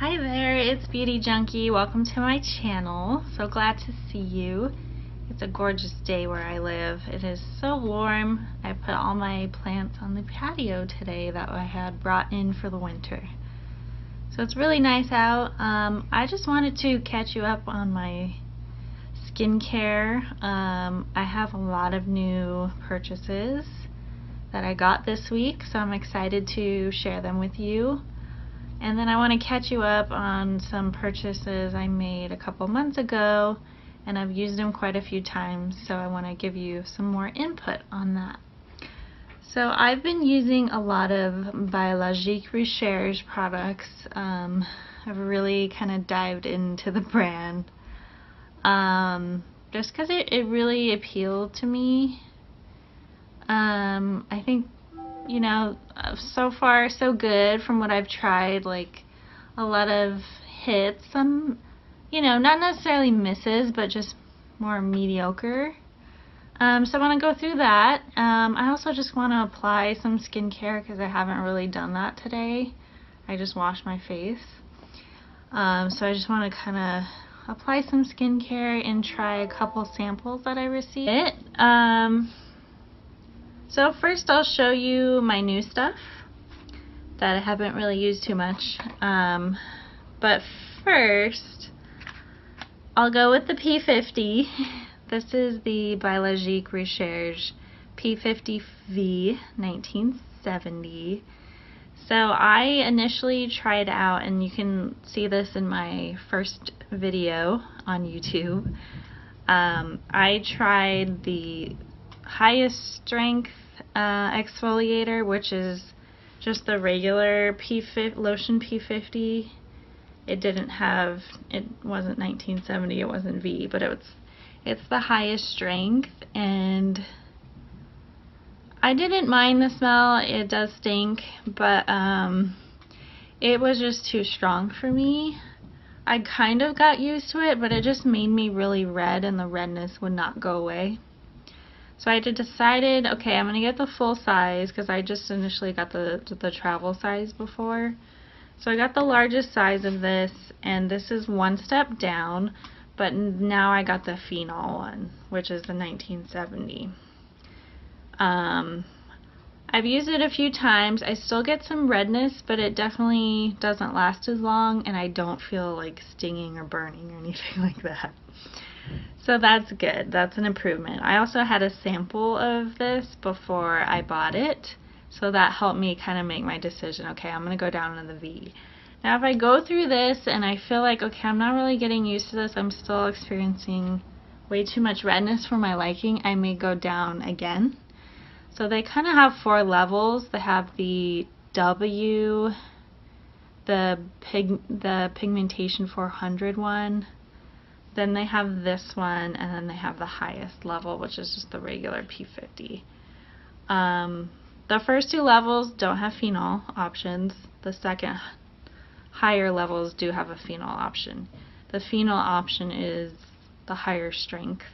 Hi there, it's Beauty Junkie. Welcome to my channel. So glad to see you. It's a gorgeous day where I live. It is so warm. I put all my plants on the patio today that I had brought in for the winter. So it's really nice out. I just wanted to catch you up on my skincare. I have a lot of new purchases that I got this week, so I'm excited to share them with you. And then I want to catch you up on some purchases I made a couple months ago, and I've used them quite a few times, so I want to give you some more input on that. So I've been using a lot of Biologique Recherche products. I've really kind of dived into the brand just because it really appealed to me. I think, you know, so far so good from what I've tried. Like a lot of hits, some, you know, not necessarily misses, but just more mediocre. So I want to go through that. I also just want to apply some skincare because I haven't really done that today. I just washed my face. So I just want to kind of apply some skincare and try a couple samples that I received. So first I'll show you my new stuff that I haven't really used too much. But first I'll go with the P50. This is the Biologique Recherche P50 V 1970. So I initially tried out, and you can see this in my first video on YouTube. I tried the highest strength exfoliator, which is just the regular Lotion P50. It wasn't 1970, it wasn't V, but it's the highest strength, and I didn't mind the smell. It does stink, but it was just too strong for me. I kind of got used to it, but it just made me really red, and the redness would not go away. So I decided, okay, I'm going to get the full size, because I just initially got the travel size before. So I got the largest size of this, and this is one step down, but now I got the phenol one, which is the 1970. I've used it a few times. I still get some redness, but it definitely doesn't last as long, and I don't feel like stinging or burning or anything like that. So that's good. That's an improvement. I also had a sample of this before I bought it, so that helped me kind of make my decision. Okay, I'm going to go down to the V. Now if I go through this and I feel like, okay, I'm not really getting used to this, I'm still experiencing way too much redness for my liking, I may go down again. So they kind of have 4 levels. They have the W, the pigmentation 400 one, then they have this one, and then they have the highest level, which is just the regular P50. The first 2 levels don't have phenol options. The second higher levels do have a phenol option. The phenol option is the higher strength.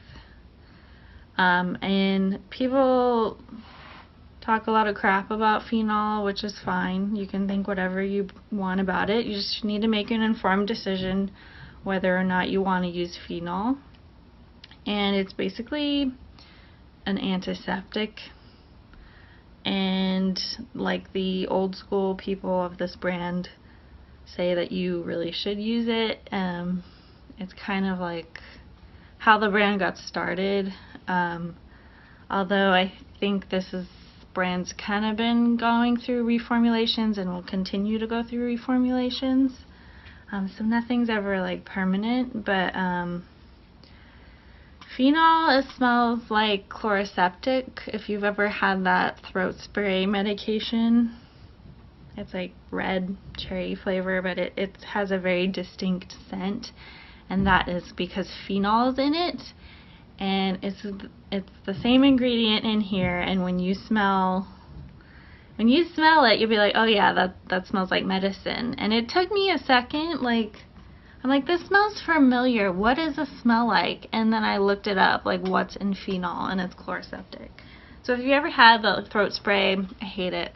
And people talk a lot of crap about phenol, which is fine. You can think whatever you want about it. You just need to make an informed decision whether or not you want to use phenol. And it's basically an antiseptic, and like the old school people of this brand say that you really should use it. It's kind of like how the brand got started, although I think this brand's kind of been going through reformulations and will continue to go through reformulations. So nothing's ever like permanent, but phenol, it smells like chloroseptic. If you've ever had that throat spray medication, it's like red cherry flavor, but it has a very distinct scent, and that is because phenol is in it, and it's the same ingredient in here, and when you smell it, you'll be like, oh yeah, that smells like medicine. And it took me a second, I'm like, this smells familiar. What does this smell like? And then I looked it up, like what's in phenol, and it's chloroseptic. So if you ever had the throat spray, I hate it.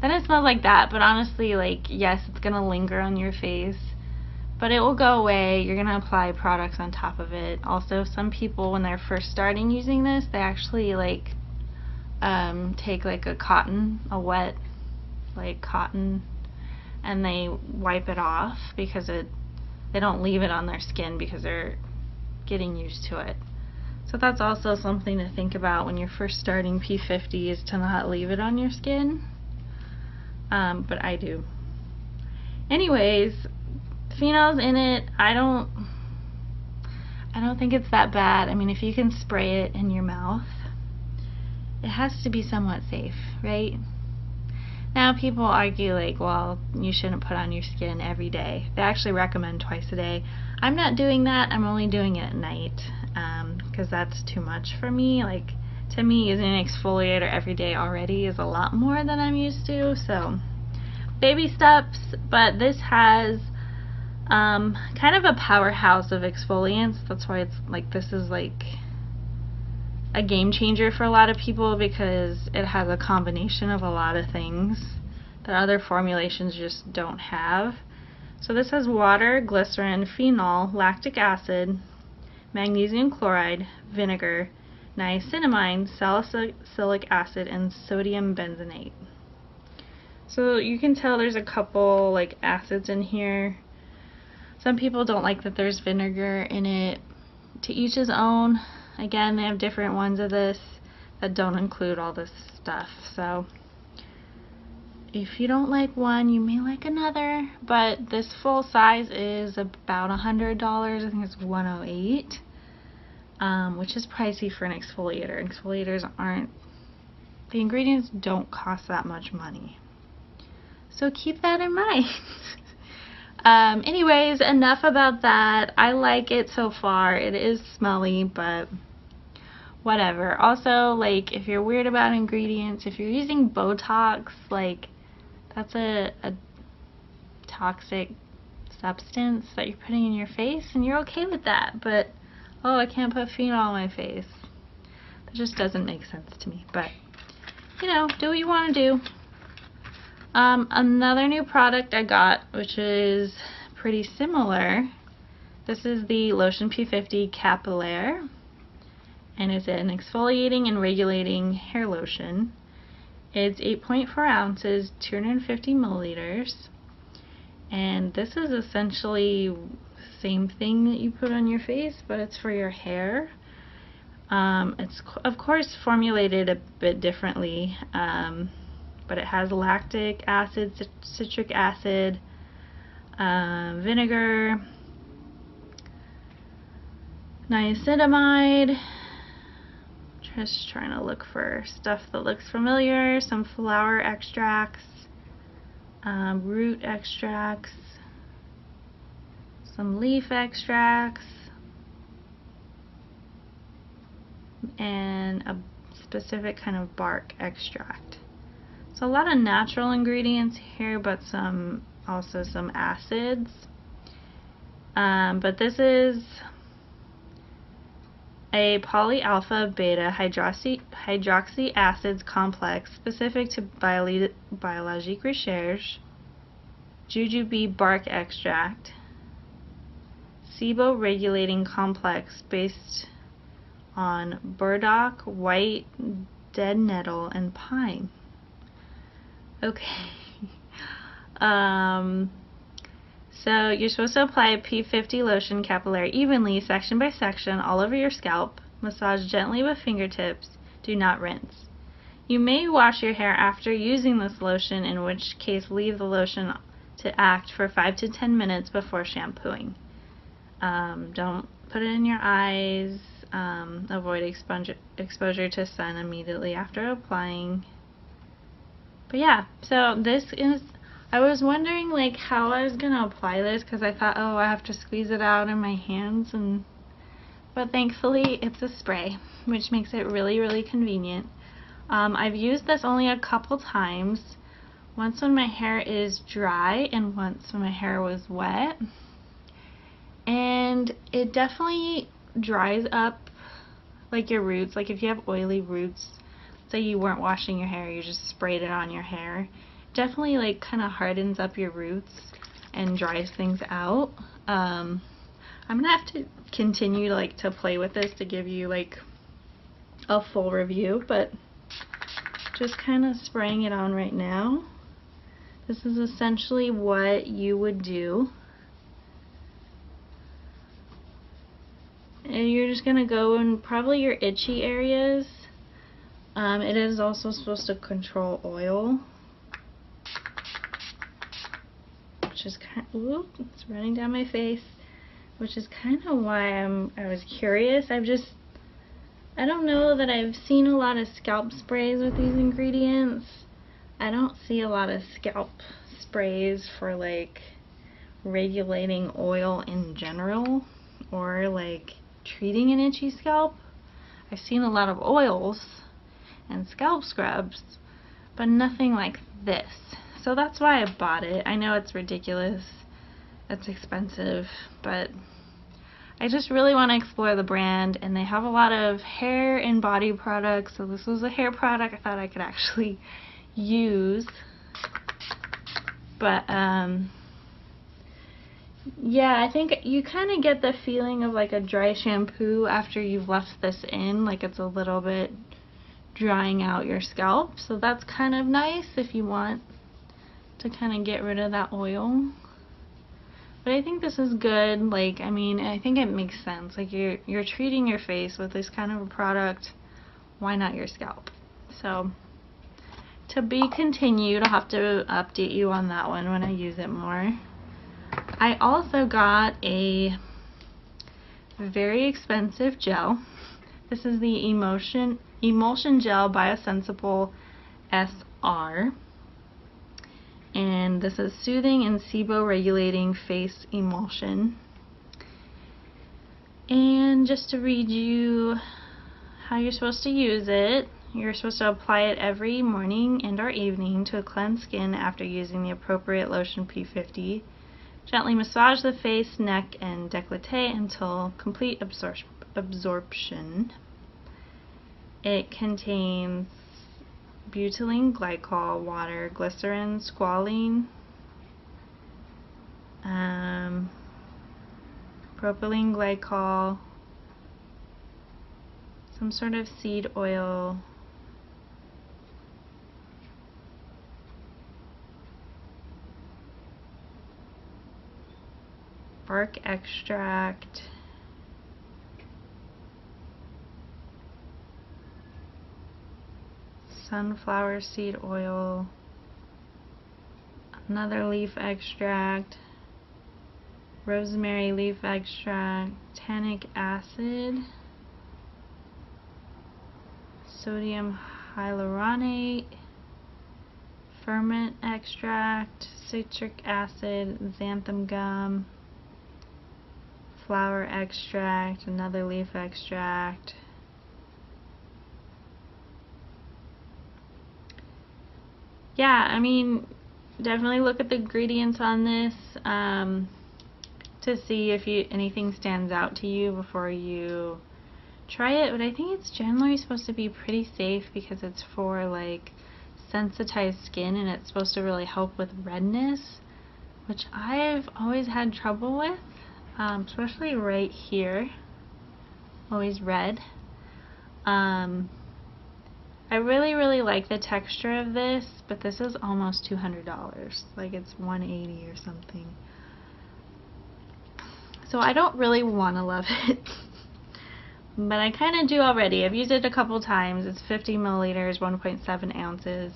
then it smells like that. But honestly, like, yes, it's gonna linger on your face, but it will go away. You're gonna apply products on top of it. Also, some people, when they're first starting using this, they actually like take like a wet like cotton, and they wipe it off because they don't leave it on their skin because they're getting used to it. So that's also something to think about when you're first starting P50, is to not leave it on your skin. But I do. Anyways, phenol's in it. I don't think it's that bad. I mean, if you can spray it in your mouth, it has to be somewhat safe, right? Now people argue like, well, you shouldn't put on your skin every day. They actually recommend twice a day. I'm not doing that. I'm only doing it at night because that's too much for me. Like, to me, using an exfoliator every day already is a lot more than I'm used to. So baby steps, but this has kind of a powerhouse of exfoliants. That's why it's like, this is like a game changer for a lot of people, because it has a combination of a lot of things that other formulations just don't have. So this has water, glycerin, phenol, lactic acid, magnesium chloride, vinegar, niacinamide, salicylic acid, and sodium benzenate. So you can tell there's a couple like acids in here. Some people don't like that there's vinegar in it. To each his own. Again, they have different ones of this that don't include all this stuff. So if you don't like one, you may like another. But this full size is about $100. I think it's $108, which is pricey for an exfoliator. Exfoliators aren't, the ingredients don't cost that much money. So keep that in mind. Anyways, enough about that. I like it so far. It is smelly, but whatever. Also, like, if you're weird about ingredients, if you're using Botox, like, that's a toxic substance that you're putting in your face, and you're okay with that. But, oh, I can't put phenol on my face. That just doesn't make sense to me. But, you know, do what you want to do. Another new product I got, which is pretty similar. This is the Lotion P50 Capillaire, and it's an exfoliating and regulating hair lotion. It's 8.4 ounces, 250 milliliters, and this is essentially the same thing that you put on your face, but it's for your hair. It's of course formulated a bit differently. But it has lactic acid, citric acid, vinegar, niacinamide. Just trying to look for stuff that looks familiar. Some flower extracts, root extracts, some leaf extracts, and a specific kind of bark extract. So a lot of natural ingredients here, but also some acids. But this is a polyalpha beta hydroxy acids complex specific to Biologique Recherche, jujube bark extract, SIBO regulating complex based on burdock, white dead nettle, and pine. Okay. So you're supposed to apply a P50 lotion capillaire evenly, section by section, all over your scalp. Massage gently with fingertips. Do not rinse. You may wash your hair after using this lotion, in which case leave the lotion to act for 5 to 10 minutes before shampooing. Don't put it in your eyes. Avoid exposure to sun immediately after applying. But yeah, so this is, I was wondering like how I was gonna apply this, because I thought, oh, I have to squeeze it out in my hands, but thankfully it's a spray, which makes it really, really convenient. I've used this only a couple times, once when my hair is dry and once when my hair was wet, and it definitely dries up like your roots. Like if you have oily roots, say you weren't washing your hair, you just sprayed it on your hair, definitely like kind of hardens up your roots and dries things out. I'm gonna have to continue to play with this to give you like a full review, but just kind of spraying it on right now. This is essentially what you would do. And you're just gonna go in probably your itchy areas. It is also supposed to control oil, which is kind of, ooh, it's running down my face, which is kind of why I was curious. I don't know that I've seen a lot of scalp sprays with these ingredients. I don't see a lot of scalp sprays for like regulating oil in general or like treating an itchy scalp. I've seen a lot of oils and scalp scrubs, but nothing like this. So that's why I bought it. I know it's ridiculous, it's expensive, but I just really want to explore the brand, and they have a lot of hair and body products, so this was a hair product I thought I could actually use. But yeah, I think you kind of get the feeling of like a dry shampoo after you've left this in, like it's a little bit drying out your scalp, so that's kind of nice if you want to kind of get rid of that oil. But I think this is good. Like, I mean, I think it makes sense. Like, you're treating your face with this kind of a product, why not your scalp? So, to be continued. I'll have to update you on that one when I use it more. I also got a very expensive gel. This is the Emulsion Gel Biosensible S.R. And this is soothing and SIBO regulating face emulsion. And just to read you how you're supposed to use it, you're supposed to apply it every morning and or evening to cleanse skin after using the appropriate Lotion P50. Gently massage the face, neck, and décolleté until complete absorption. It contains butylene glycol, water, glycerin, squalene, propylene glycol, some sort of seed oil, bark extract, sunflower seed oil, another leaf extract, rosemary leaf extract, tannic acid, sodium hyaluronate, ferment extract, citric acid, xanthan gum, flower extract, another leaf extract. Yeah, I mean, definitely look at the ingredients on this to see if anything stands out to you before you try it. But I think it's generally supposed to be pretty safe because it's for like sensitized skin, and it's supposed to really help with redness, which I've always had trouble with, especially right here, always red. I really like the texture of this, but this is almost $200. Like, it's $180 or something. So I don't really want to love it, but I kind of do already. I've used it a couple times. It's 50 milliliters, 1.7 ounces.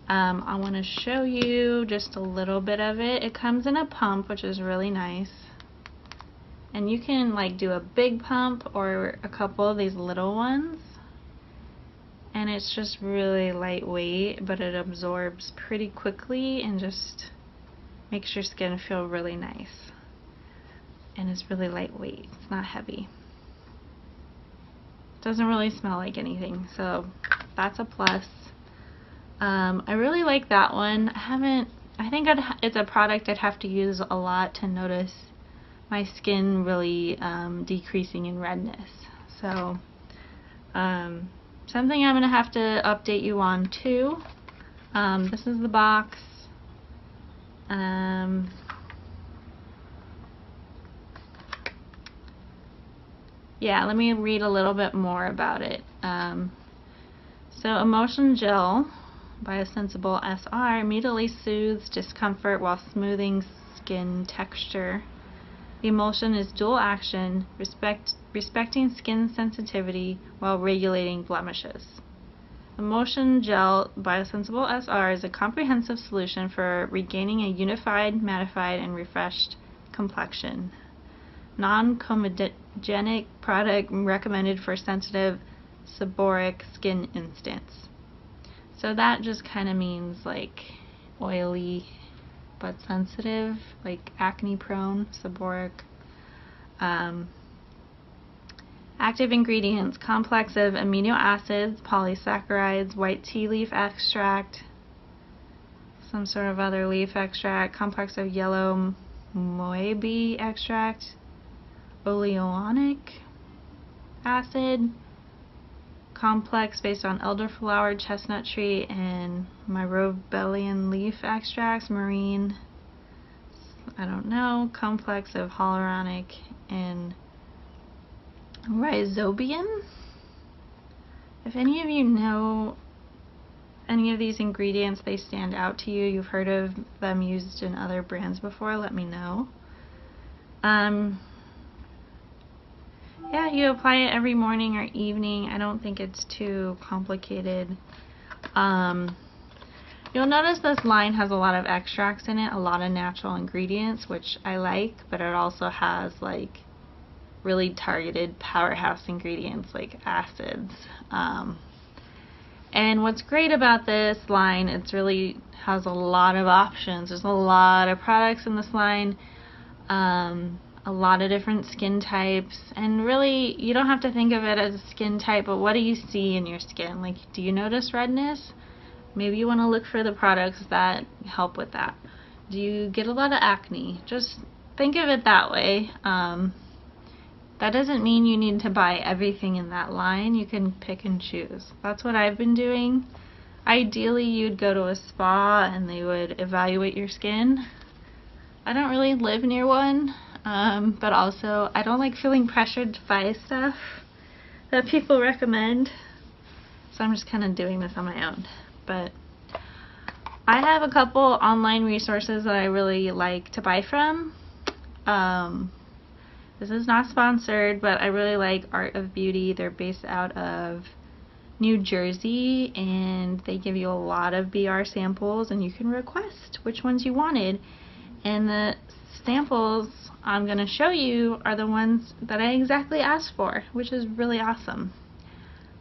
I want to show you just a little bit of it. It comes in a pump, which is really nice. And you can like do a big pump or a couple of these little ones. And it's just really lightweight, but it absorbs pretty quickly and just makes your skin feel really nice. And it's really lightweight. It's not heavy. It doesn't really smell like anything, so that's a plus. I really like that one. I think it's a product I'd have to use a lot to notice my skin really decreasing in redness. So something I'm going to have to update you on too. This is the box. Yeah, let me read a little bit more about it. So Emulsion Gel Biosensible S.R. immediately soothes discomfort while smoothing skin texture. The emulsion is dual action, respecting skin sensitivity while regulating blemishes. Emulsion Gel Biosensible S.R. is a comprehensive solution for regaining a unified, mattified, and refreshed complexion. Non-comedogenic product recommended for sensitive seborrheic skin instance. So that just kind of means like oily but sensitive, like acne prone, seborrheic. Active ingredients: complex of amino acids, polysaccharides, white tea leaf extract, some sort of other leaf extract, complex of yellow moabi extract, oleonic acid, complex based on elderflower, chestnut tree, and myrobalan leaf extracts, marine, I don't know, complex of hyaluronic and rhizobium. If any of you know any of these ingredients, they stand out to you, you've heard of them used in other brands before, let me know. Yeah, you apply it every morning or evening. I don't think it's too complicated. You'll notice this line has a lot of extracts in it, a lot of natural ingredients, which I like, but it also has like really targeted powerhouse ingredients like acids. And what's great about this line, it's really has a lot of options. There's a lot of products in this line, a lot of different skin types, and really you don't have to think of it as a skin type, but what do you see in your skin? Like, do you notice redness? Maybe you want to look for the products that help with that. Do you get a lot of acne? Just think of it that way. That doesn't mean you need to buy everything in that line. You can pick and choose. That's what I've been doing. Ideally, you'd go to a spa and they would evaluate your skin. I don't really live near one, but also I don't like feeling pressured to buy stuff that people recommend. So I'm just kind of doing this on my own. But I have a couple online resources that I really like to buy from. This is not sponsored, but I really like Art of Beauty. They're based out of New Jersey, and they give you a lot of BR samples, and you can request which ones you wanted. And the samples I'm going to show you are the ones that I exactly asked for, which is really awesome.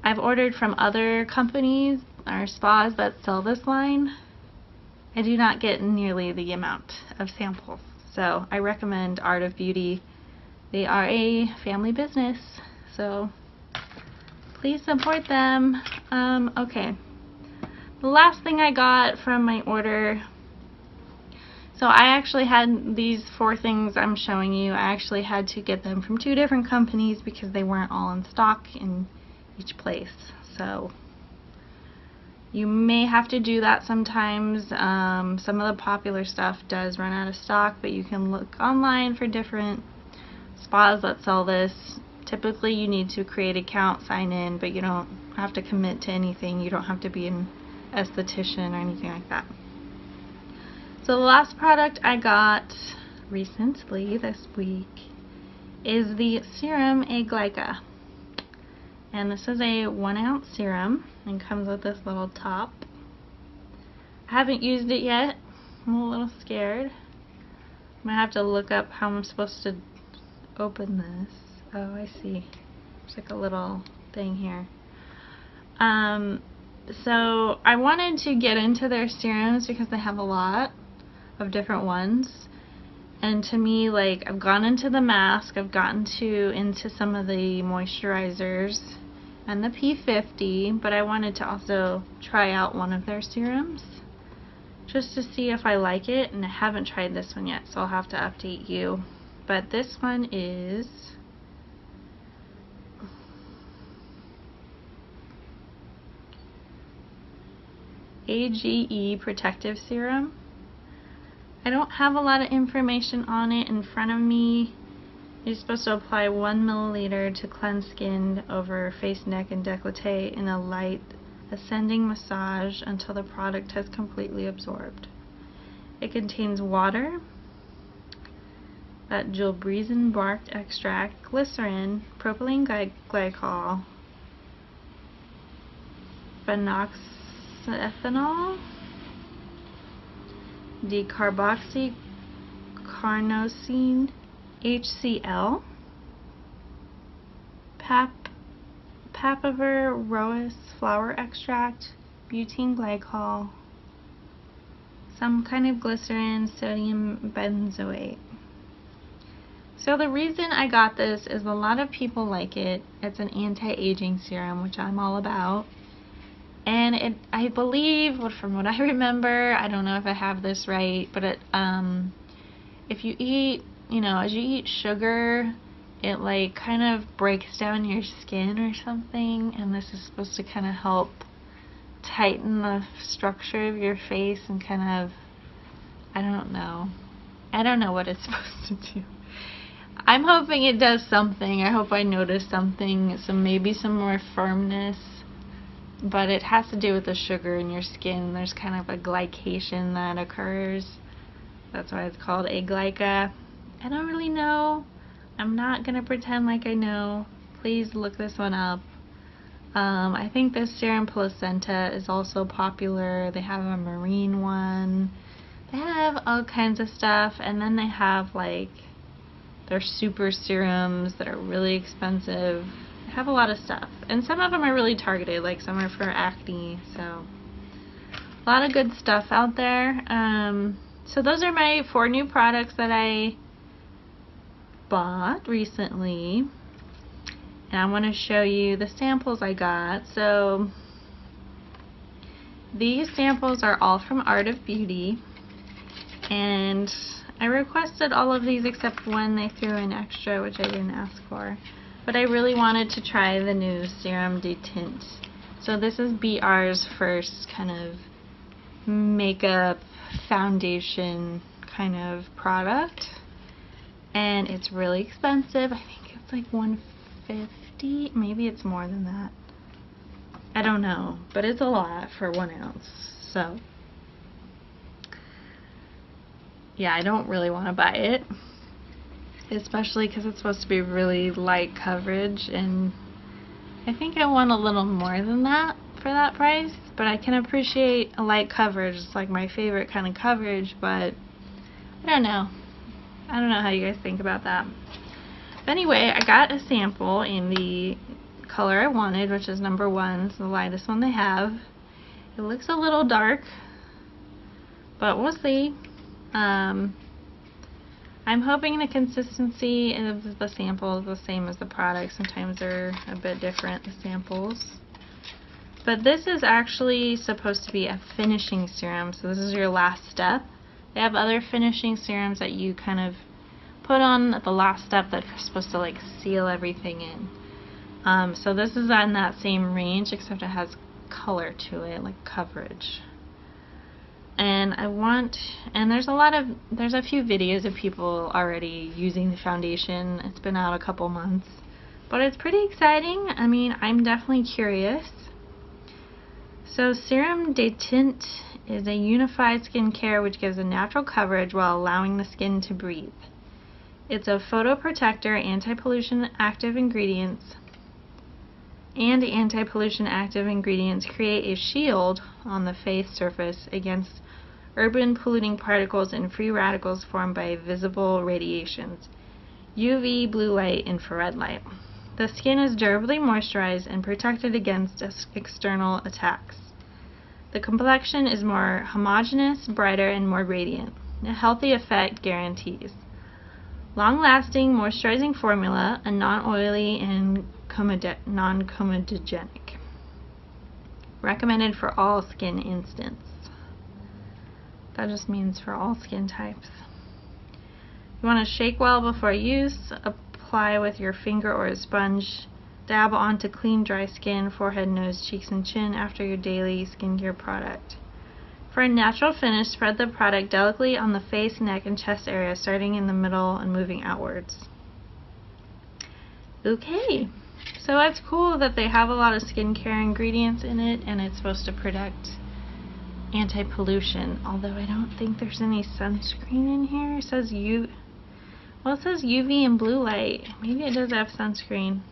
I've ordered from other companies or spas that sell this line. I do not get nearly the amount of samples, so I recommend Art of Beauty. They are a family business, so please support them. Okay, the last thing I got from my order, so I actually had these 4 things I'm showing you. I actually had to get them from 2 different companies because they weren't all in stock in each place. So you may have to do that sometimes. Some of the popular stuff does run out of stock, but you can look online for different spas that sell this. Typically you need to create an account, sign in, but you don't have to commit to anything. You don't have to be an esthetician or anything like that. So the last product I got recently this week is the Serum A-Glyca. And this is a 1-ounce serum and comes with this little top. I haven't used it yet. I'm a little scared. I'm gonna have to look up how I'm supposed to open this. Oh, I see. There's like a little thing here. So I wanted to get into their serums because they have a lot of different ones. And to me, like, I've gone into the mask, I've gotten into some of the moisturizers and the P50, but I wanted to also try out one of their serums just to see if I like it, and I haven't tried this one yet, so I'll have to update you. But this one is AGE Protective Serum. I don't have a lot of information on it in front of me. You're supposed to apply 1 milliliter to cleanse skin over face, neck, and décolleté in a light ascending massage until the product has completely absorbed. It contains water, that Gilbreezin bark extract, glycerin, propylene glycol, phenoxyethanol, decarboxycarnosine, HCl, papaver rose flower extract, butene glycol, some kind of glycerin, sodium benzoate. So the reason I got this is a lot of people like it. It's an anti-aging serum, which I'm all about. And I believe, from what I remember, I don't know if I have this right, but if you eat, as you eat sugar, it like kind of breaks down your skin or something, and this is supposed to kind of help tighten the structure of your face and kind of, I don't know what it's supposed to do. I'm hoping it does something. I hope I notice something, maybe some more firmness, but it has to do with the sugar in your skin. There's kind of a glycation that occurs. That's why it's called A-Glyca. I don't really know. I'm not gonna pretend like I know. Please look this one up. I think this serum placenta is also popular. They have a marine one. They have all kinds of stuff, and then they have like their super serums that are really expensive. They have a lot of stuff, and some of them are really targeted, like some are for acne, so a lot of good stuff out there. So those are my 4 new products that I bought recently, and I want to show you the samples I got. So these samples are all from Art of Beauty, and I requested all of these except one. They threw in extra, which I didn't ask for, but I really wanted to try the new Serum de Tint. So this is BR's first kind of makeup foundation kind of product, and it's really expensive. I think it's like $150, maybe it's more than that, I don't know, but it's a lot for 1 ounce. So yeah, I don't really want to buy it, especially because it's supposed to be really light coverage, and I think I want a little more than that for that price, but I can appreciate a light coverage. It's like my favorite kind of coverage, but I don't know how you guys think about that. But anyway, I got a sample in the color I wanted, which is number 1. It's the lightest one they have. It looks a little dark, but we'll see. I'm hoping the consistency of the sample is the same as the product. Sometimes they're a bit different, the samples. But this is actually supposed to be a finishing serum, so this is your last step. They have other finishing serums that you kind of put on at the last step that are supposed to like seal everything in. So this is in that same range, except it has color to it, like coverage. And there's a few videos of people already using the foundation. It's been out a couple months, but it's pretty exciting. I mean, I'm definitely curious. So Serum de Tint is a unified skincare which gives a natural coverage while allowing the skin to breathe. It's a photoprotector, anti-pollution active ingredients create a shield on the face surface against urban polluting particles and free radicals formed by visible radiations, UV, blue light, infrared light. The skin is durably moisturized and protected against external attacks. The complexion is more homogeneous, brighter, and more radiant. A healthy effect guarantees. Long-lasting moisturizing formula, a non-oily and non-comedogenic. Recommended for all skin instants. That just means for all skin types. You want to shake well before use. Apply with your finger or a sponge. Dab onto clean, dry skin, forehead, nose, cheeks, and chin after your daily skincare product. For a natural finish, spread the product delicately on the face, neck, and chest area, starting in the middle and moving outwards. Okay, so it's cool that they have a lot of skincare ingredients in it, and it's supposed to protect anti-pollution, although I don't think there's any sunscreen in here. It says it says UV and blue light. Maybe it does have sunscreen.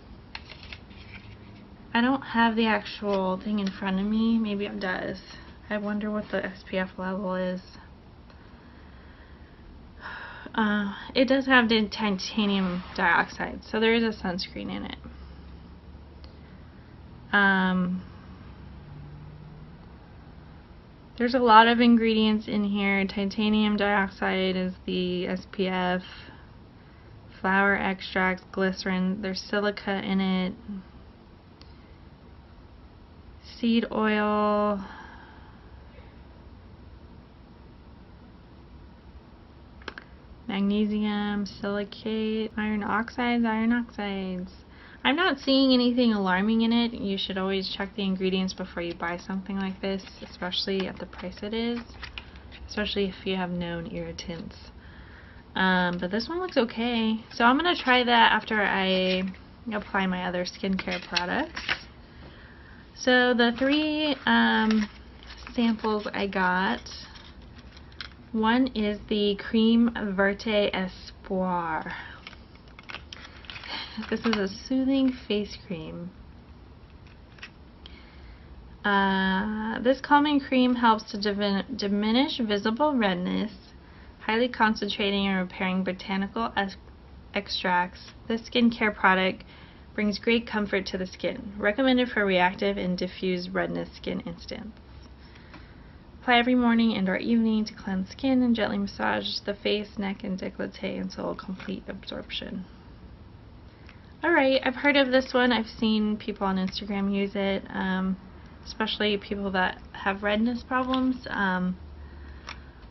I don't have the actual thing in front of me. Maybe it does. I wonder what the SPF level is. It does have the titanium dioxide, so there is a sunscreen in it. There's a lot of ingredients in here. Titanium dioxide is the SPF, flower extracts, glycerin, there's silica in it, seed oil, magnesium, silicate, iron oxides. I'm not seeing anything alarming in it. You should always check the ingredients before you buy something like this, especially at the price it is, especially if you have known irritants. But this one looks okay. So I'm going to try that after I apply my other skincare products. So the 3 samples I got, one is the Creme Verte Espoir. This is a soothing face cream. This calming cream helps to diminish visible redness, highly concentrating and repairing botanical extracts. This skincare product brings great comfort to the skin. Recommended for reactive and diffuse redness skin instance. Apply every morning and or evening to cleanse skin and gently massage the face, neck, and décolleté until complete absorption. Alright, I've heard of this one. I've seen people on Instagram use it, especially people that have redness problems.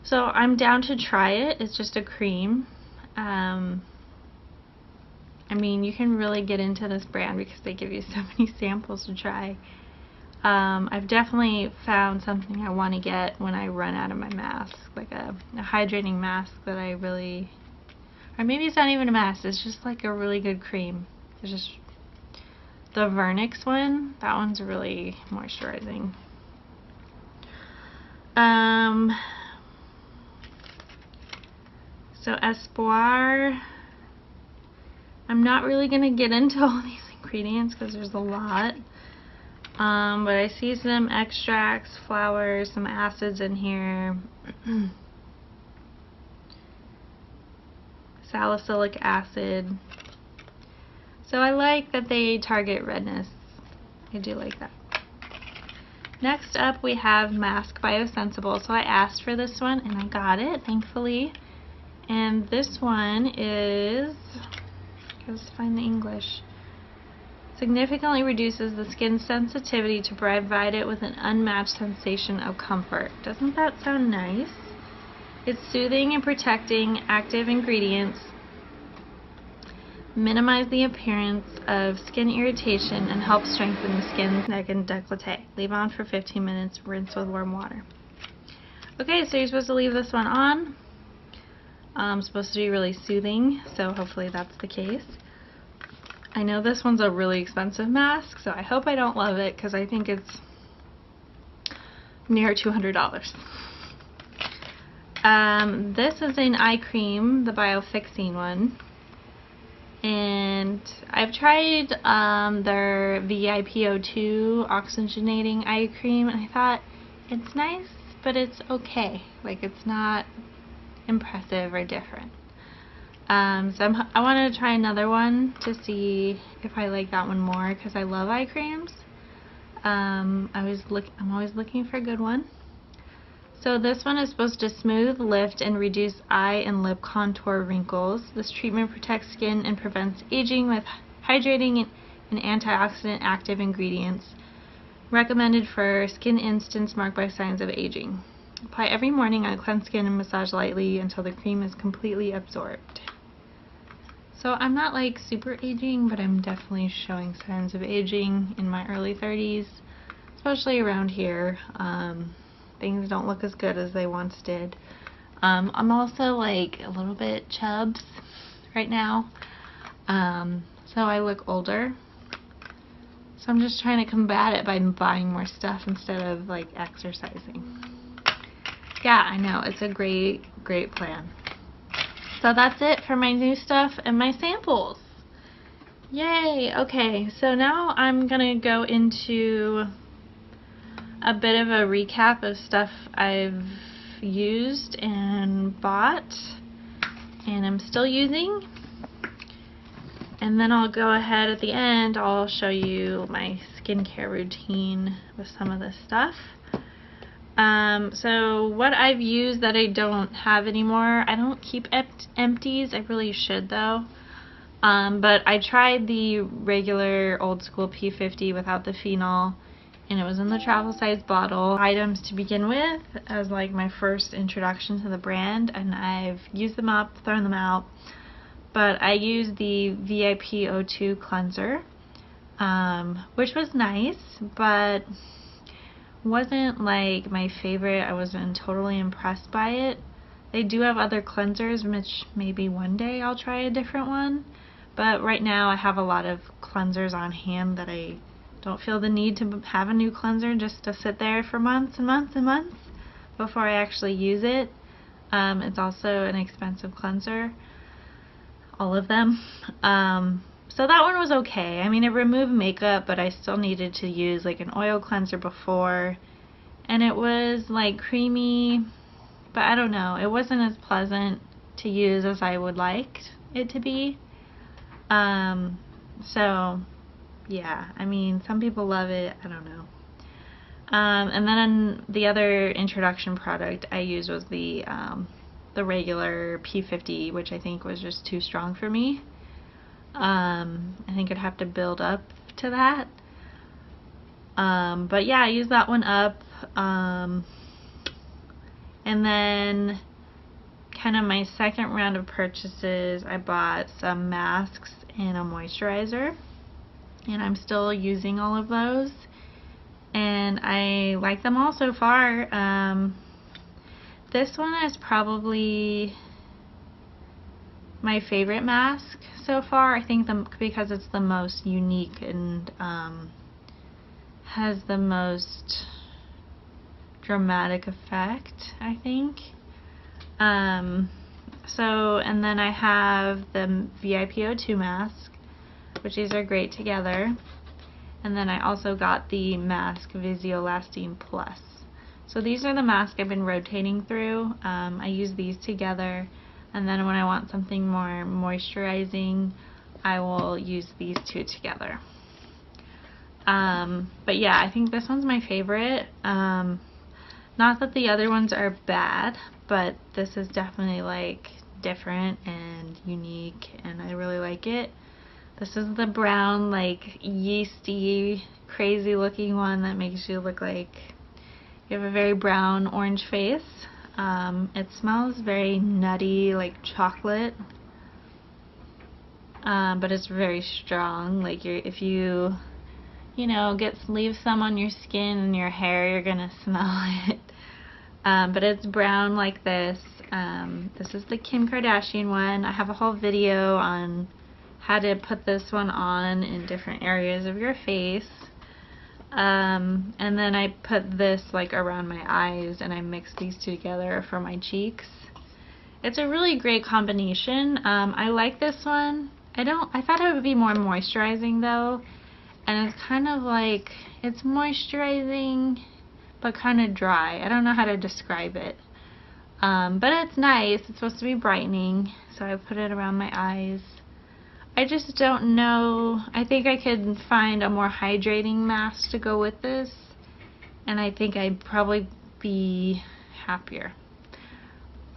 So I'm down to try it. It's just a cream. I mean, you can really get into this brand because they give you so many samples to try. I've definitely found something I want to get when I run out of my mask, like a hydrating mask that I really, or maybe it's not even a mask, it's just like a really good cream. It's just the Vernix one, that one's really moisturizing. So Espoir, I'm not really going to get into all these ingredients because there's a lot. But I see some extracts, flowers, some acids in here. Salicylic acid. So I like that they target redness. I do like that. Next up we have Masque Biosensible. So I asked for this one and I got it, thankfully. And this one is, let's find the English. Significantly reduces the skin's sensitivity to provide it with an unmatched sensation of comfort. Doesn't that sound nice? Its soothing and protecting active ingredients minimize the appearance of skin irritation and help strengthen the skin's neck and décolleté. Leave on for 15 minutes, rinse with warm water. Okay, so you're supposed to leave this one on. Supposed to be really soothing, so hopefully that's the case. I know this one's a really expensive mask, so I hope I don't love it because I think it's near $200. This is an eye cream, the Biofixine one. And I've tried their VIPO2 oxygenating eye cream, and I thought it's nice, but it's okay. Like, it's not impressive or different. So I want to try another one to see if I like that one more because I love eye creams. I'm always looking for a good one. So this one is supposed to smooth, lift, and reduce eye and lip contour wrinkles. This treatment protects skin and prevents aging with hydrating and antioxidant active ingredients. Recommended for skin instance marked by signs of aging. Apply every morning on cleansed skin and massage lightly until the cream is completely absorbed. So I'm not like super aging, but I'm definitely showing signs of aging in my early 30s, especially around here. things don't look as good as they once did. I'm also like a little bit chubs right now, so I look older. So I'm just trying to combat it by buying more stuff instead of like exercising. Yeah, I know, it's a great plan. So that's it for my new stuff and my samples. Yay! Okay, so now I'm gonna go into a bit of a recap of stuff I've used and bought and I'm still using. And then I'll go ahead at the end, I'll show you my skincare routine with some of this stuff. So what I've used that I don't have anymore, I don't keep empties, I really should though. But I tried the regular old school P50 without the phenol, and it was in the travel size bottle. Items to begin with as like my first introduction to the brand, and I've used them up, thrown them out. But I used the VIP O2 cleanser, which was nice, but wasn't like my favorite. I wasn't totally impressed by it. They do have other cleansers, which maybe one day I'll try a different one. But right now I have a lot of cleansers on hand that I don't feel the need to have a new cleanser just to sit there for months and months and months before I actually use it. It's also an expensive cleanser, all of them. So that one was okay. I mean, it removed makeup, but I still needed to use like an oil cleanser before, and it was like creamy, but I don't know, it wasn't as pleasant to use as I would like it to be. So yeah, I mean, some people love it, I don't know. And then the other introduction product I used was the regular P50, which I think was just too strong for me. I think I'd have to build up to that. But yeah, I used that one up. And then kind of my second round of purchases, I bought some masks and a moisturizer. And I'm still using all of those. And I like them all so far. This one is probably my favorite mask so far. I think because it's the most unique and has the most dramatic effect, I think. And then I have the VIP O2 mask, which these are great together. And then I also got the Masque Visolastine Plus. So these are the masks I've been rotating through. I use these together, and then when I want something more moisturizing, I will use these two together. But yeah, I think this one's my favorite. Not that the other ones are bad, but this is definitely like different and unique, and I really like it. This is the brown, like yeasty, crazy looking one that makes you look like you have a very brown orange face. It smells very nutty, like chocolate, but it's very strong. Like if you know, leave some on your skin and your hair, you're gonna smell it. But it's brown like this. This is the Kim Kardashian one. I have a whole video on how to put this one on in different areas of your face. And then I put this like around my eyes, and I mix these two together for my cheeks. It's a really great combination. I like this one. I thought it would be more moisturizing though, and it's kind of like, it's moisturizing but kind of dry. I don't know how to describe it. But it's nice. It's supposed to be brightening, so I put it around my eyes. I just don't know. I think I could find a more hydrating mask to go with this, and I think I'd probably be happier.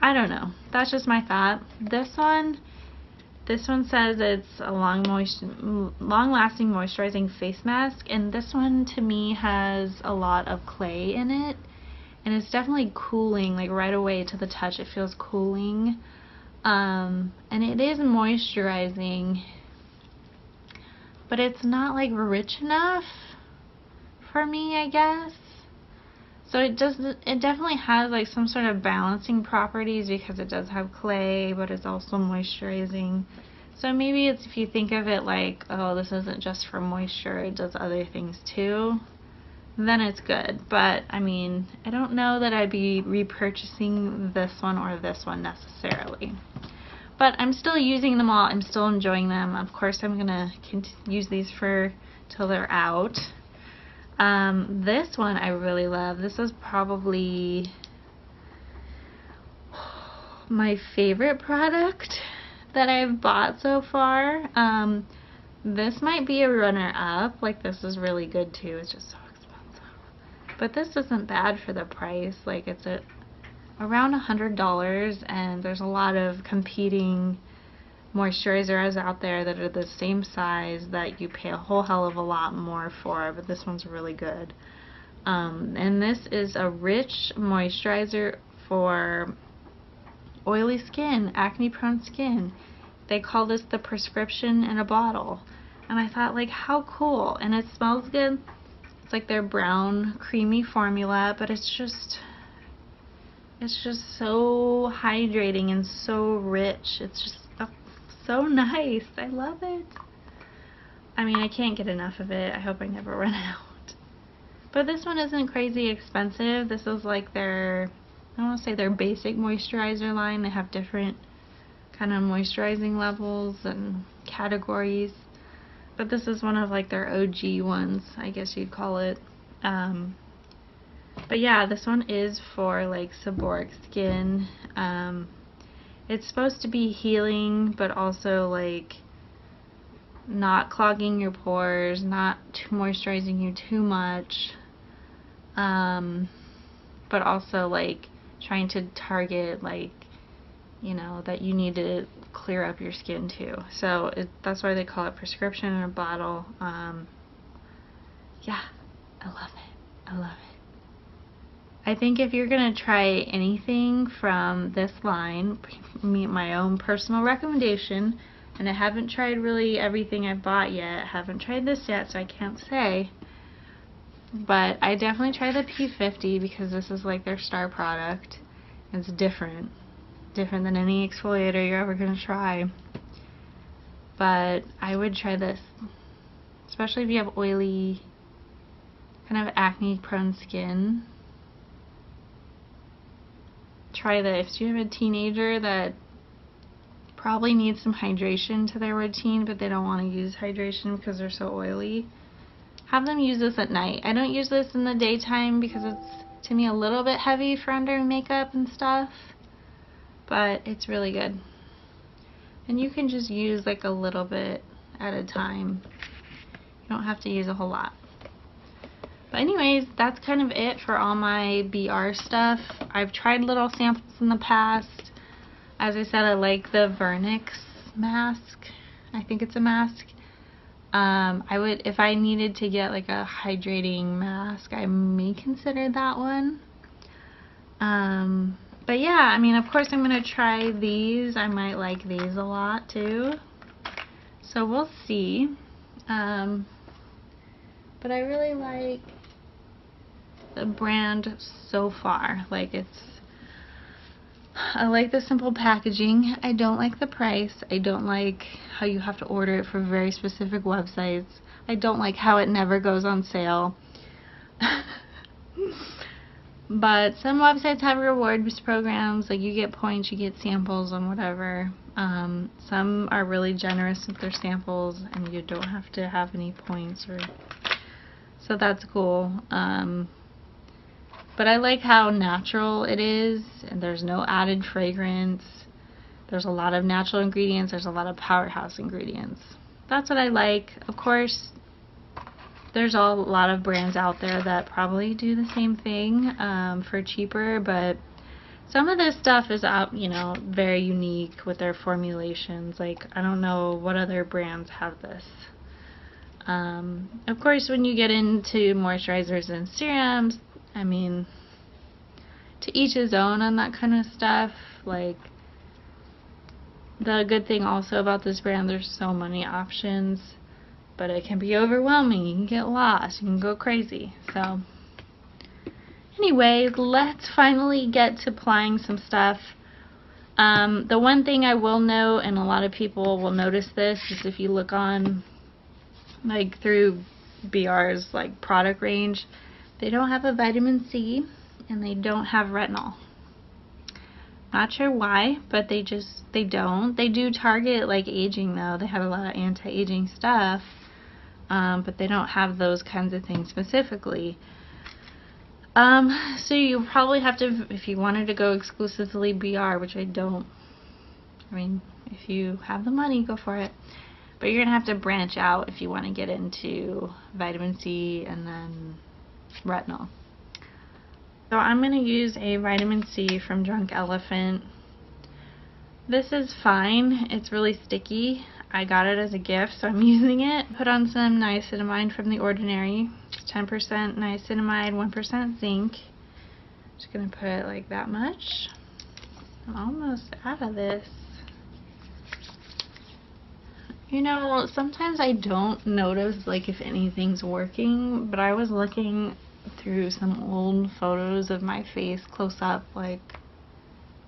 I don't know. That's just my thought. This one says it's a long-lasting moisturizing face mask, and this one to me has a lot of clay in it, and it's definitely cooling, like right away to the touch. It feels cooling. And it is moisturizing, but it's not like rich enough for me, I guess. So it definitely has like some sort of balancing properties because it does have clay, but it's also moisturizing. So maybe it's, if you think of it like, oh, this isn't just for moisture, it does other things too, then it's good. But I mean, I don't know that I'd be repurchasing this one or this one necessarily. But I'm still using them all. I'm still enjoying them. Of course, I'm gonna use these for till they're out. This one I really love. This is probably my favorite product that I've bought so far. This might be a runner-up. Like, this is really good too. It's just so expensive. But this isn't bad for the price. Like, it's around $100, and there's a lot of competing moisturizers out there that are the same size that you pay a whole hell of a lot more for, but this one's really good. And this is a rich moisturizer for oily skin, acne prone skin. They call this the prescription in a bottle, and I thought, like, how cool. And it smells good. It's like their brown creamy formula, but it's just so hydrating and so rich. It's just so nice. I love it. I mean, I can't get enough of it. I hope I never run out. But this one isn't crazy expensive. This is like their, I don't want to say their basic moisturizer line. They have different kind of moisturizing levels and categories. But this is one of like their OG ones, I guess you'd call it. But yeah, this one is for like seborrheic skin. It's supposed to be healing, but also like not clogging your pores, not moisturizing you too much, but also like trying to target, like, you know, that you need to clear up your skin too. So that's why they call it prescription in a bottle. Yeah, I love it. I love it. I think if you're going to try anything from this line, my own personal recommendation, and I haven't tried really everything I've bought yet, haven't tried this yet, so I can't say, but I definitely try the P50 because this is like their star product. It's different than any exfoliator you're ever going to try. But I would try this, especially if you have oily, kind of acne prone skin. Try this. If you have a teenager that probably needs some hydration to their routine, but they don't want to use hydration because they're so oily, have them use this at night. I don't use this in the daytime because it's, to me, a little bit heavy for under makeup and stuff, but it's really good. And you can just use like a little bit at a time. You don't have to use a whole lot. But anyways, that's kind of it for all my BR stuff. I've tried little samples in the past. As I said, I like the Vernix mask. I think it's a mask. I would, if I needed to get like a hydrating mask, I may consider that one. But yeah, I mean, of course I'm going to try these. I might like these a lot too. So we'll see. But I really like the brand so far. Like, I like the simple packaging. I don't like the price. I don't like how you have to order it for very specific websites. I don't like how it never goes on sale. But some websites have rewards programs, like you get points, you get samples and whatever. Some are really generous with their samples and you don't have to have any points, so that's cool. But I like how natural it is, and there's no added fragrance. There's a lot of natural ingredients. There's a lot of powerhouse ingredients. That's what I like. Of course, there's a lot of brands out there that probably do the same thing for cheaper, but some of this stuff is out, you know, very unique with their formulations. Like, I don't know what other brands have this. Of course, when you get into moisturizers and serums, I mean, to each his own on that kind of stuff. Like, the good thing also about this brand, there's so many options, but it can be overwhelming. You can get lost, you can go crazy. So Anyway, let's finally get to applying some stuff. The one thing I will note, and a lot of people will notice this, is if you look on, like, through BR's like product range, they don't have a vitamin C and they don't have retinol. Not sure why, but they don't. They do target like aging though. They have a lot of anti-aging stuff, but they don't have those kinds of things specifically. So you probably have to, if you wanted to go exclusively BR, which I don't. I mean, if you have the money, go for it. But you're gonna have to branch out if you want to get into vitamin C and then retinol. So I'm going to use a vitamin C from Drunk Elephant. This is fine. It's really sticky. I got it as a gift, so I'm using it. Put on some niacinamide from The Ordinary. It's 10% niacinamide, 1% zinc. Just going to put like that much. I'm almost out of this. You know, sometimes I don't notice like if anything's working, but I was looking through some old photos of my face close up like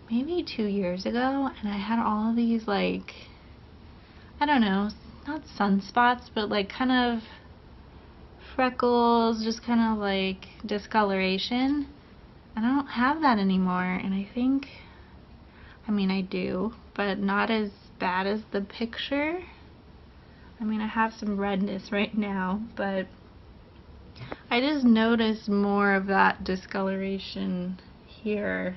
maybe 2 years ago, and I had all of these like, I don't know, not sunspots, but like kind of freckles, just kind of like discoloration, and I don't have that anymore. And I think, I mean I do, but not as bad as the picture. I mean I have some redness right now, but I just noticed more of that discoloration here,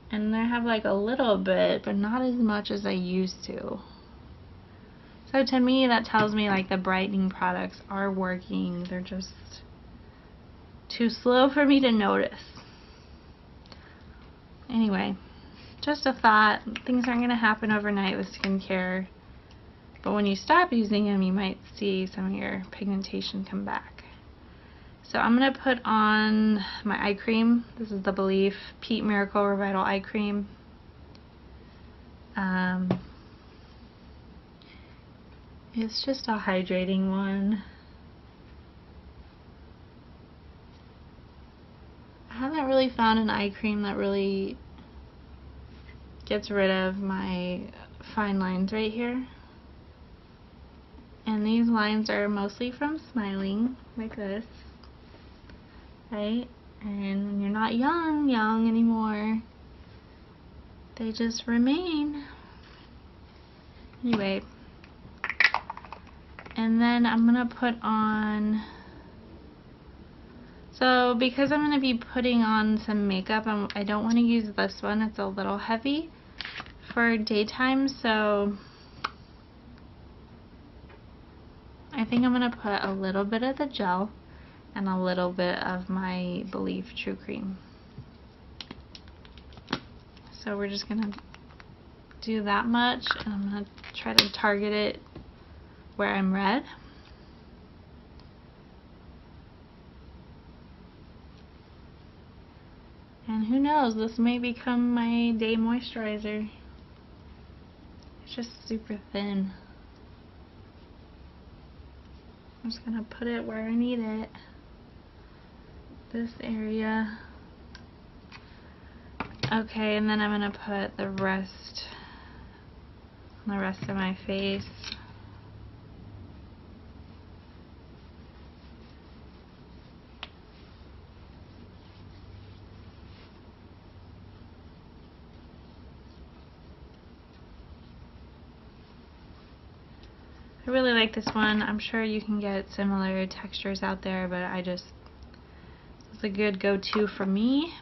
and I have like a little bit, but not as much as I used to. So to me that tells me like the brightening products are working. They're just too slow for me to notice. Anyway, just a thought. Things aren't going to happen overnight with skincare, but when you stop using them you might see some of your pigmentation come back. So I'm going to put on my eye cream. This is the Belief Peat Miracle Revital Eye Cream. It's just a hydrating one. I haven't really found an eye cream that really gets rid of my fine lines right here. And these lines are mostly from smiling, like this. Right? And when you're not young anymore, they just remain. Anyway, and then I'm gonna put on, so because I'm gonna be putting on some makeup, I don't want to use this one. It's a little heavy for daytime, so I think I'm gonna put a little bit of the gel and a little bit of my Belief True Cream. So we're just gonna do that much, and I'm gonna try to target it where I'm red. And who knows, this may become my day moisturizer. It's just super thin. I'm just gonna put it where I need it. This area. Okay, and then I'm gonna put the rest on the rest of my face. I really like this one. I'm sure you can get similar textures out there, but it's a good go-to for me.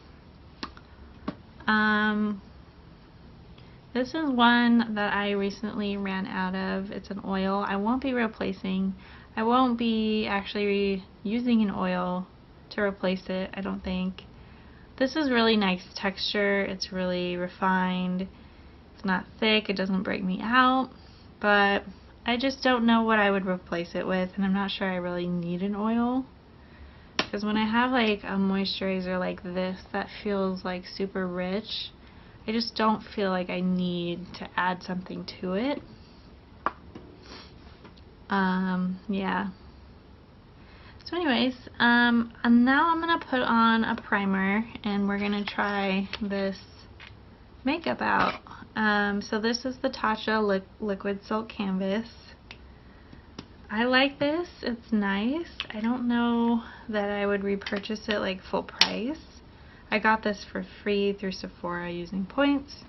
This is one that I recently ran out of. It's an oil. I won't be replacing. I won't be actually using an oil to replace it, I don't think. This is really nice texture. It's really refined. It's not thick. It doesn't break me out, but I just don't know what I would replace it with, and I'm not sure I really need an oil. Because when I have like a moisturizer like this that feels like super rich, I just don't feel like I need to add something to it. Yeah. So anyways, and now I'm going to put on a primer, and we're going to try this makeup out. So this is the Tatcha Liquid Silk Canvas. I like this. It's nice. I don't know that I would repurchase it like full price. I got this for free through Sephora using points.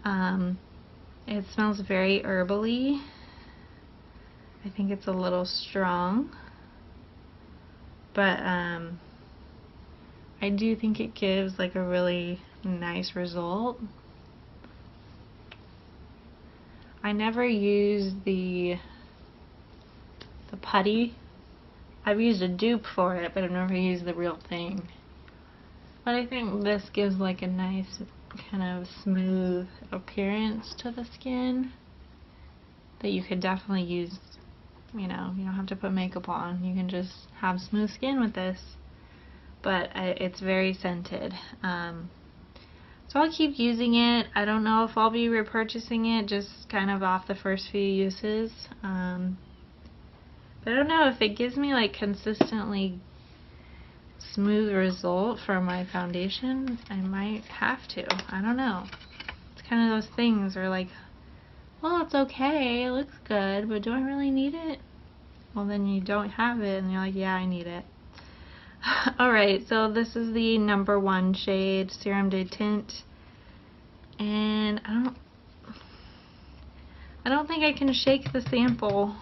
It smells very herbally. I think it's a little strong, but I do think it gives like a really nice result. I never used the putty. I've used a dupe for it, but I've never used the real thing. But I think this gives like a nice kind of smooth appearance to the skin that you could definitely use. You know, you don't have to put makeup on. You can just have smooth skin with this. But it's very scented. So I'll keep using it. I don't know if I'll be repurchasing it, just kind of off the first few uses. But I don't know if it gives me like consistently smooth result for my foundation. I might have to. I don't know. It's kind of those things where like, well, it's okay, it looks good, but do I really need it? Well, then you don't have it, and you're like, yeah, I need it. Alright, so this is the number 1 shade, Serum de Tint, and I don't think I can shake the sample,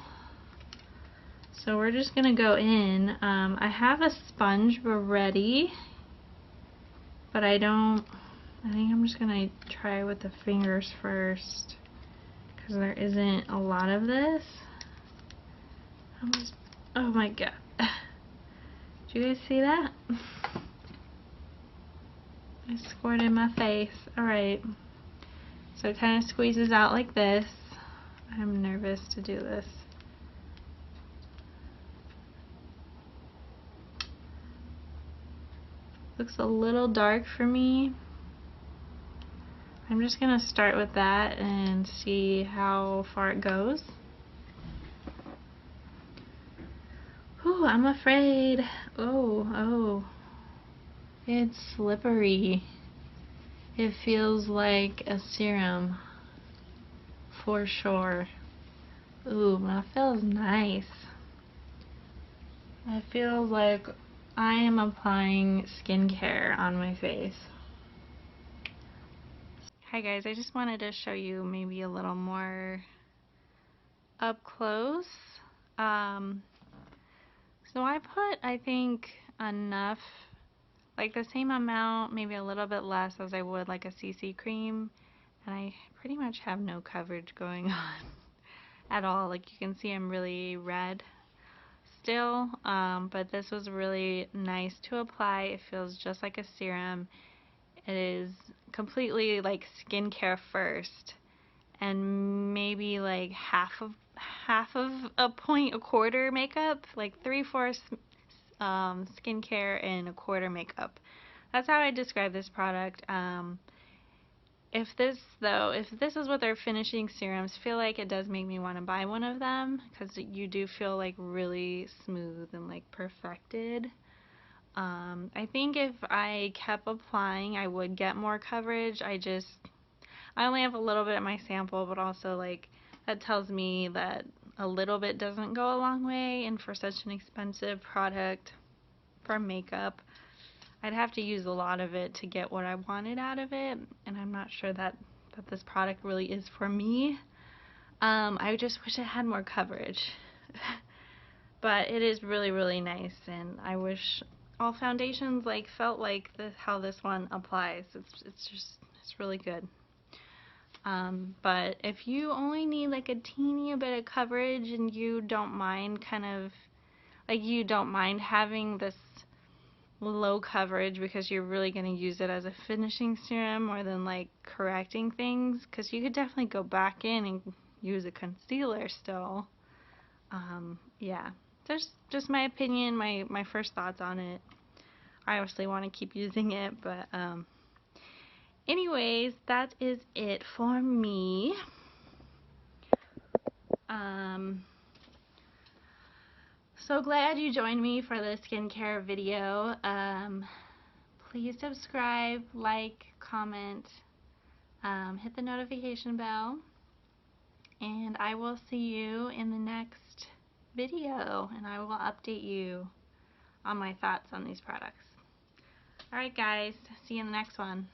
so we're just gonna go in. I have a sponge ready, but I think I'm just gonna try with the fingers first, because there isn't a lot of this. Oh my god. Did you guys see that? I squirted my face. Alright. So it kind of squeezes out like this. I'm nervous to do this. Looks a little dark for me. I'm just going to start with that and see how far it goes. Ooh, I'm afraid. Oh. It's slippery. It feels like a serum. For sure. Ooh, that feels nice. I feel like I am applying skincare on my face. Hi guys, I just wanted to show you maybe a little more up close. So I put, I think, enough, like the same amount, maybe a little bit less as I would like a CC cream, and I pretty much have no coverage going on at all. Like you can see I'm really red still, but this was really nice to apply. It feels just like a serum. It is completely like skincare first, and maybe like half of a point, a quarter makeup, like 3/4 skincare and a quarter makeup. That's how I describe this product. If this is what their finishing serums feel like, it does make me want to buy one of them, because you do feel like really smooth and like perfected. I think if I kept applying, I would get more coverage. I only have a little bit in my sample, but also like that tells me that a little bit doesn't go a long way, and for such an expensive product for makeup, I'd have to use a lot of it to get what I wanted out of it, and I'm not sure that this product really is for me. I just wish it had more coverage. But it is really, really nice, and I wish all foundations like felt like how this one applies. It's really good. But if you only need like a teeny bit of coverage, and you don't mind you don't mind having this low coverage because you're really going to use it as a finishing serum more than like correcting things, because you could definitely go back in and use a concealer still. Yeah, that's just my opinion, my first thoughts on it. I obviously want to keep using it, but anyways, that is it for me. so glad you joined me for the skincare video. Please subscribe, like, comment, hit the notification bell, and I will see you in the next video, and I will update you on my thoughts on these products. Alright guys, see you in the next one.